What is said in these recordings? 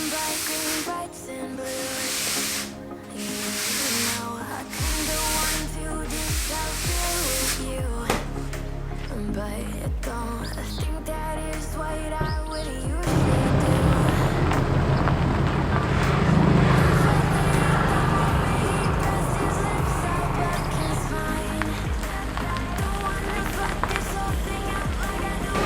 bright green, brights and blues. You know I kinda want to dish out there with you, but I don't think that is what I would usually do. He pressed his lips up against mine. Don't wanna fuck this whole thing up like I do.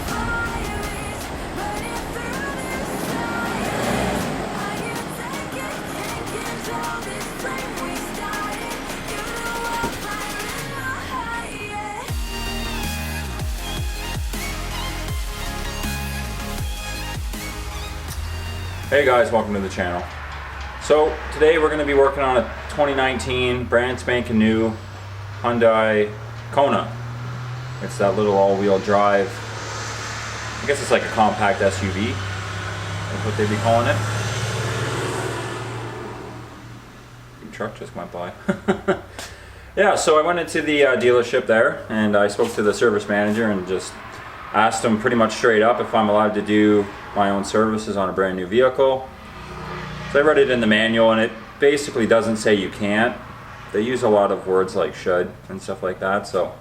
Fire is burning through this silence. I can't take it, can't control this flame we started. You know I'm finding my highest. Hey guys, welcome to the channel. So today we're going to be working on a 2019 brand spanking new Hyundai Kona. It's that little all-wheel drive, I guess it's like a compact SUV, that's what they'd be calling it. Big truck just went by. Yeah, so I went into the dealership there and I spoke to the service manager and just asked him pretty much straight up if I'm allowed to do my own services on a brand new vehicle. So I read it in the manual and it basically doesn't say you can't. They use a lot of words like should and stuff like that, so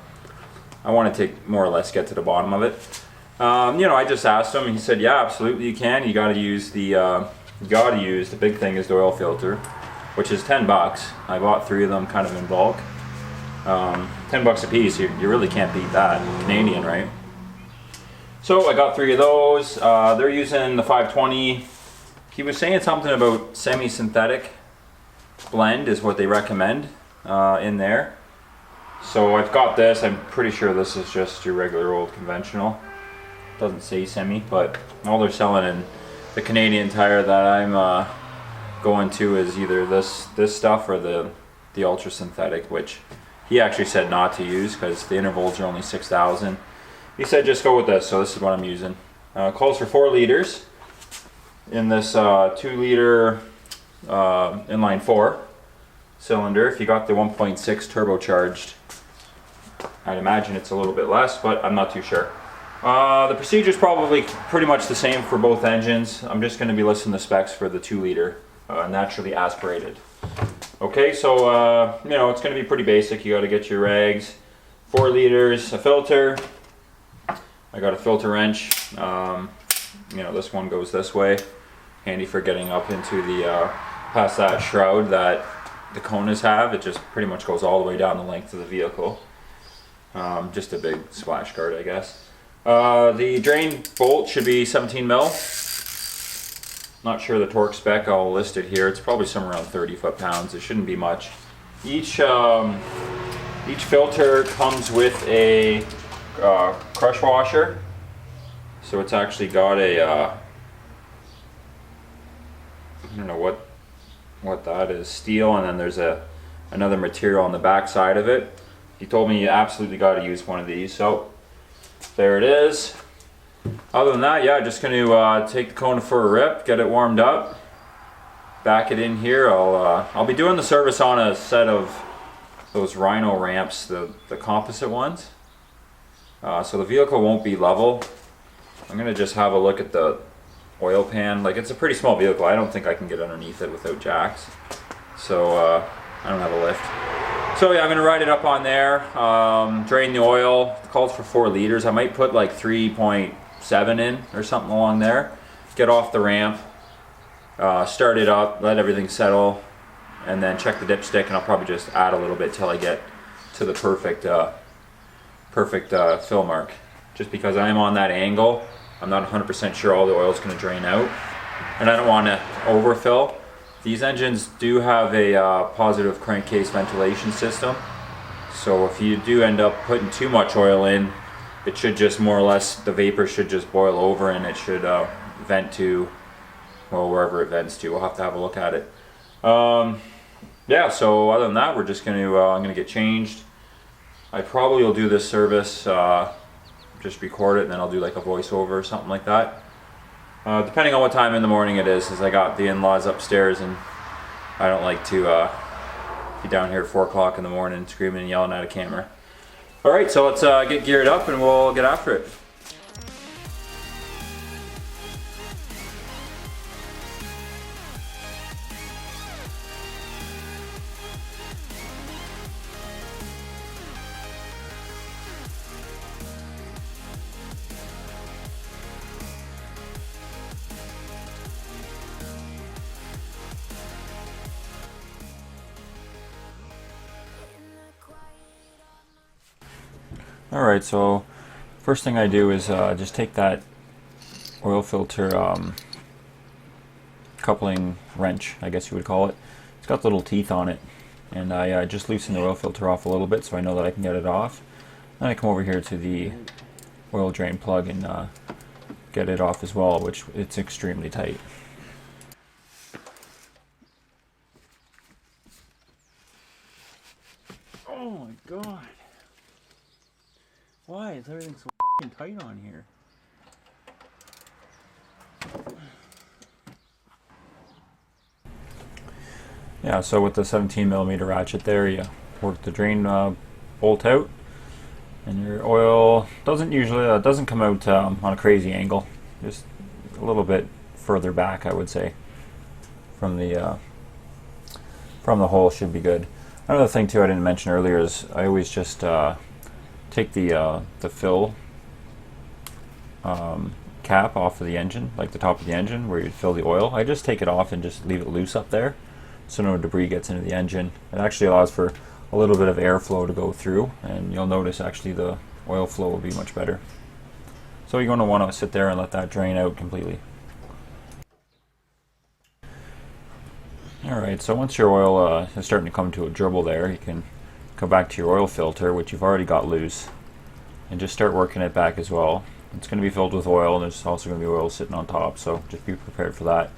I want to more or less get to the bottom of it. You know, I just asked him and he said, yeah, absolutely you can. You gotta use the big thing is the oil filter, which is 10 bucks. I bought 3 of them kind of in bulk. 10 bucks a piece, you really can't beat that. Canadian, right? So I got 3 of those. They're using the 520. He was saying something about semi-synthetic blend is what they recommend in there. So I've got this. I'm pretty sure this is just your regular old conventional. Doesn't say semi, but all they're selling in the Canadian Tire that I'm going to is either this stuff or the ultra synthetic, which he actually said not to use because the intervals are only 6,000. He said just go with this, so this is what I'm using. Calls for 4 liters in this 2 liter inline 4 cylinder. If you got the 1.6 turbocharged, I'd imagine it's a little bit less, but I'm not too sure. The procedure is probably pretty much the same for both engines. I'm just going to be listing the specs for the 2 liter naturally aspirated. Okay, so you know, it's going to be pretty basic. You got to get your rags, 4 liters, a filter. I got a filter wrench. You know, this one goes this way. Handy for getting up into the past that shroud that the Konas have. It just pretty much goes all the way down the length of the vehicle. Just a big splash guard, I guess. The drain bolt should be 17 mil. Not sure the torque spec. I'll list it here. It's probably somewhere around 30 foot-pounds. It shouldn't be much. Each filter comes with a crush washer, so it's actually got a I don't know what that is, steel, and then there's another material on the back side of it. He told me you absolutely got to use one of these, so there it is. Other than that, yeah, just going to take the Kona for a rip, get it warmed up, back it in here. I'll be doing the service on a set of those Rhino ramps, the composite ones. So the vehicle won't be level. I'm going to just have a look at the oil pan. Like, it's a pretty small vehicle. I don't think I can get underneath it without jacks. So I don't have a lift. So yeah, I'm going to ride it up on there. Drain the oil. It calls for 4 liters. I might put like 3.7 in or something along there. Get off the ramp. Start it up. Let everything settle. And then check the dipstick, and I'll probably just add a little bit till I get to the perfect fill mark. Just because I am on that angle, I'm not 100% sure all the oil is going to drain out, and I don't want to overfill. These engines do have a positive crankcase ventilation system, so if you do end up putting too much oil in, it should just more or less, the vapor should just boil over and it should vent to, well, wherever it vents to. We'll have to have a look at it. Yeah, so other than that, we're just going to I'm going to get changed. I probably will do this service, just record it, and then I'll do like a voiceover or something like that. Depending on what time in the morning it is, as I got the in-laws upstairs and I don't like to be down here at 4 o'clock in the morning screaming and yelling at a camera. Alright, so let's get geared up and we'll get after it. Alright, so first thing I do is just take that oil filter coupling wrench, I guess you would call it. It's got little teeth on it, and I just loosen the oil filter off a little bit so I know that I can get it off. Then I come over here to the oil drain plug and get it off as well, which it's extremely tight. Oh my god. Why is everything so fucking tight on here? Yeah, so with the 17mm ratchet there, you work the drain bolt out, and your oil doesn't come out on a crazy angle, just a little bit further back, I would say, from the hole should be good. Another thing too I didn't mention earlier is I always just take the fill cap off of the engine, like the top of the engine where you fill the oil. I just take it off and just leave it loose up there so no debris gets into the engine. It actually allows for a little bit of airflow to go through, and you'll notice actually the oil flow will be much better. So you're going to want to sit there and let that drain out completely. Alright, so once your oil is starting to come to a dribble there, you can go back to your oil filter, which you've already got loose, and just start working it back as well. It's going to be filled with oil, and there's also going to be oil sitting on top, so just be prepared for that.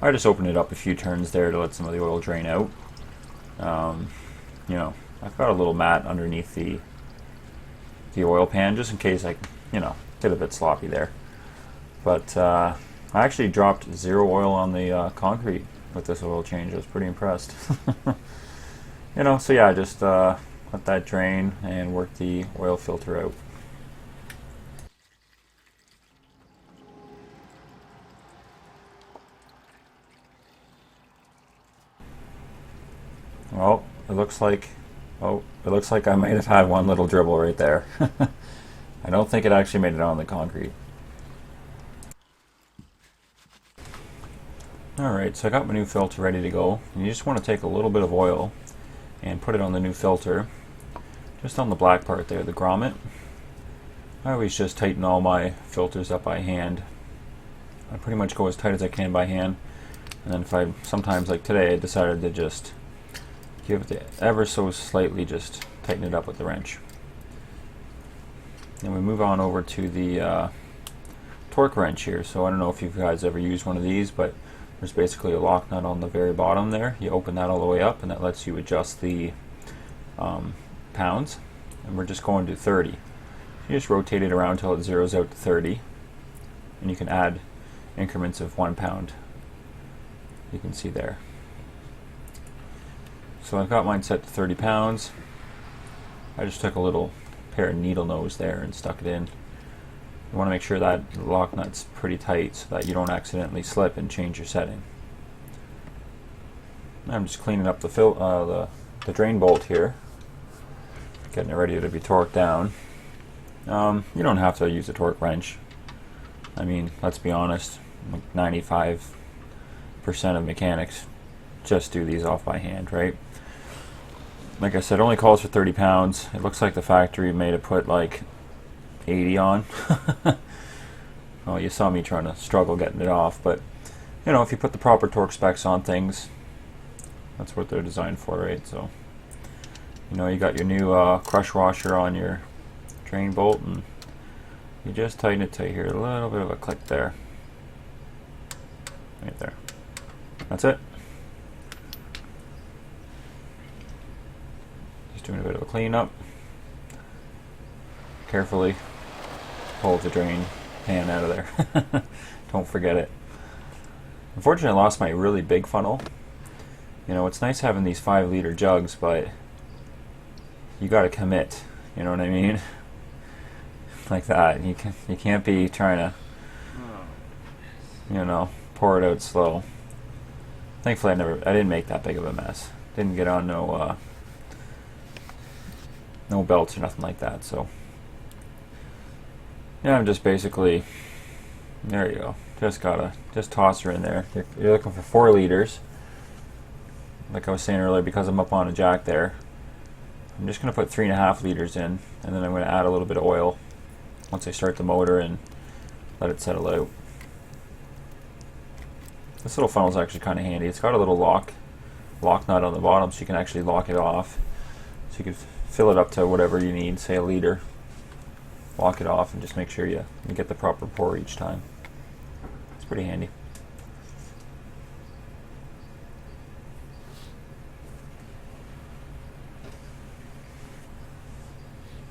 I just opened it up a few turns there to let some of the oil drain out. You know, I've got a little mat underneath the oil pan just in case I, get a bit sloppy there. But I actually dropped 0 oil on the concrete with this oil change. I was pretty impressed. So yeah, just let that drain and work the oil filter out. Well, it looks like I might have had one little dribble right there. I don't think it actually made it on the concrete. Alright, so I got my new filter ready to go. And you just want to take a little bit of oil and put it on the new filter, just on the black part there, the grommet. I always just tighten all my filters up by hand. I pretty much go as tight as I can by hand. And then sometimes like today, I decided to just give it ever so slightly, just tighten it up with the wrench. Then we move on over to the torque wrench here. So I don't know if you guys ever used one of these, but there's basically a lock nut on the very bottom there. You open that all the way up, and that lets you adjust the pounds. And we're just going to 30. You just rotate it around until it zeroes out to 30, and you can add increments of 1 pound. You can see there. So I've got mine set to 30 pounds. I just took a little pair of needle nose there and stuck it in. You want to make sure that the lock nut's pretty tight so that you don't accidentally slip and change your setting. I'm just cleaning up the drain bolt here, getting it ready to be torqued down. You don't have to use a torque wrench. I mean, let's be honest, 95% of mechanics just do these off by hand, right? Like I said, it only calls for 30 pounds. It looks like the factory made it put like 80 on. Well, you saw me trying to struggle getting it off, but if you put the proper torque specs on things, that's what they're designed for, right? So, you got your new crush washer on your drain bolt, and you just tighten it to here, a little bit of a click there. Right there. That's it. Just doing a bit of a cleanup. Carefully pull the drain pan out of there. Don't forget it. Unfortunately, I lost my really big funnel. It's nice having these 5-liter jugs, but you got to commit. You know what I mean? Like that. You can't be trying to, pour it out slow. Thankfully, I didn't make that big of a mess. Didn't get on no belts or nothing like that. So yeah, I'm just basically, there you go. Just toss her in there. You're looking for 4 liters. Like I was saying earlier, because I'm up on a jack there, I'm just going to put 3.5 liters in, and then I'm going to add a little bit of oil once I start the motor and let it settle out. This little funnel is actually kind of handy. It's got a little lock nut on the bottom, so you can actually lock it off. So you can fill it up to whatever you need, say a liter. Lock it off and just make sure you get the proper pour each time. It's pretty handy.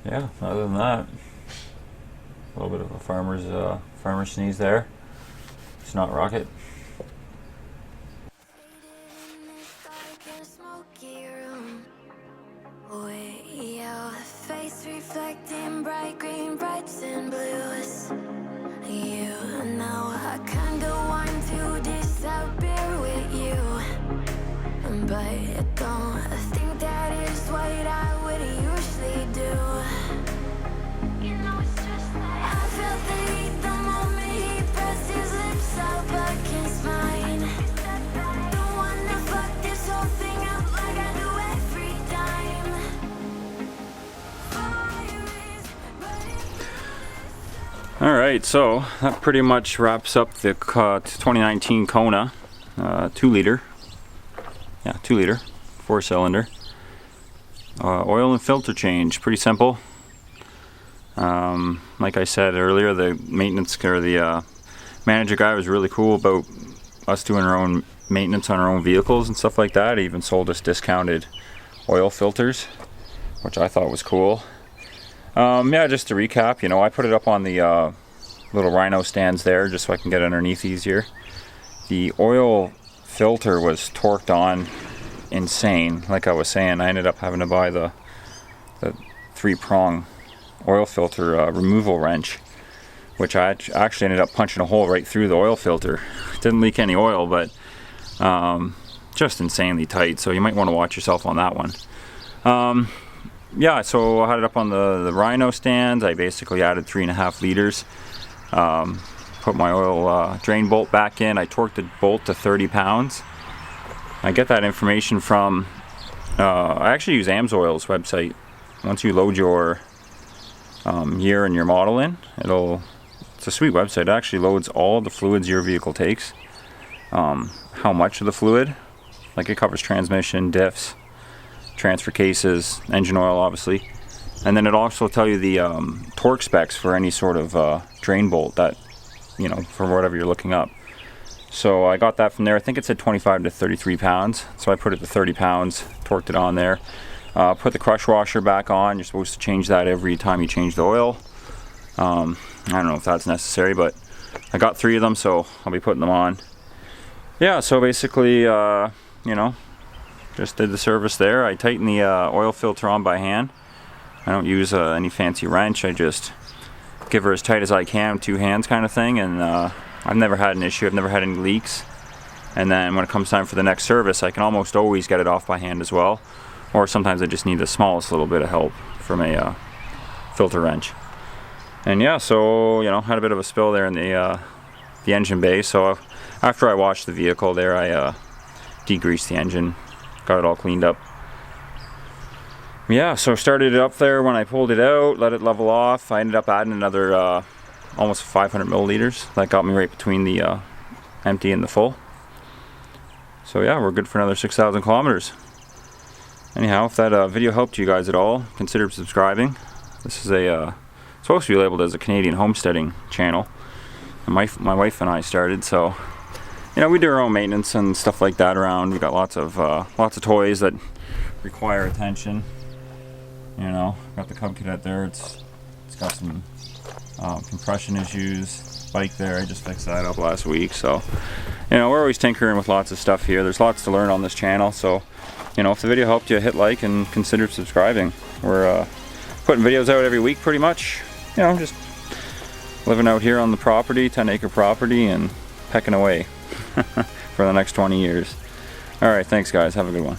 Yeah, other than that, a little bit of a farmer's sneeze there. It's not rocket. Reflecting bright green, brights and blues. You know I kinda want to disappear with you, but I don't think that is what I would usually do. You know it's just like I felt the heat the moment he pressed his lips up against mine. Don't wanna fuck this whole thing up like I do every time. Alright, so that pretty much wraps up the 2019 Kona 2 liter. Yeah, 2 liter, 4-cylinder. Oil and filter change, pretty simple. Like I said earlier, the maintenance or the manager guy was really cool about us doing our own maintenance on our own vehicles and stuff like that. He even sold us discounted oil filters, which I thought was cool. Yeah, just to recap, you know, I put it up on the little rhino stands there just so I can get underneath easier. The oil filter was torqued on insane. Like I was saying, I ended up having to buy the 3-prong oil filter removal wrench, which I actually ended up punching a hole right through the oil filter. Didn't leak any oil, but just insanely tight, so you might want to watch yourself on that one. Yeah, so I had it up on the rhino stand. I basically added 3.5 liters. Put my oil drain bolt back in. I torqued the bolt to 30 pounds. I get that information from, I actually use AMSOIL's website. Once you load your year and your model in, it's a sweet website. It actually loads all the fluids your vehicle takes. How much of the fluid, like it covers transmission, diffs, transfer cases, engine oil obviously, and then it also tell you the torque specs for any sort of drain bolt that, you know, for whatever you're looking up. So I got that from there. I think it said 25 to 33 pounds, so I put it to 30 pounds, torqued it on there. Put the crush washer back on. You're supposed to change that every time you change the oil. I don't know if that's necessary, but I got 3 of them, so I'll be putting them on. Yeah, so basically, you know, just did the service there. I tightened the oil filter on by hand. I don't use any fancy wrench. I just give her as tight as I can with 2 hands kind of thing, and I've never had an issue. I've never had any leaks. And then when it comes time for the next service, I can almost always get it off by hand as well. Or sometimes I just need the smallest little bit of help from a filter wrench. And yeah, so, you know, had a bit of a spill there in the engine bay. So after I washed the vehicle there, I degreased the engine. Got it all cleaned up. Yeah, so started it up there. When I pulled it out, let it level off, I ended up adding another almost 500 milliliters. That got me right between the empty and the full. So yeah, we're good for another 6,000 kilometers. Anyhow, if that video helped you guys at all, consider subscribing. This is supposed to be labeled as a Canadian homesteading channel. And my wife and I started, so you know, we do our own maintenance and stuff like that around. We got lots of toys that require attention. You know, got the Cub Cadet there. It's got some compression issues. Bike there, I just fixed that up last week. So, you know, we're always tinkering with lots of stuff here. There's lots to learn on this channel. So, you know, if the video helped you, hit like and consider subscribing. We're putting videos out every week, pretty much. You know, just living out here on the property, 10-acre property, and pecking away for the next 20 years. Alright, thanks guys. Have a good one.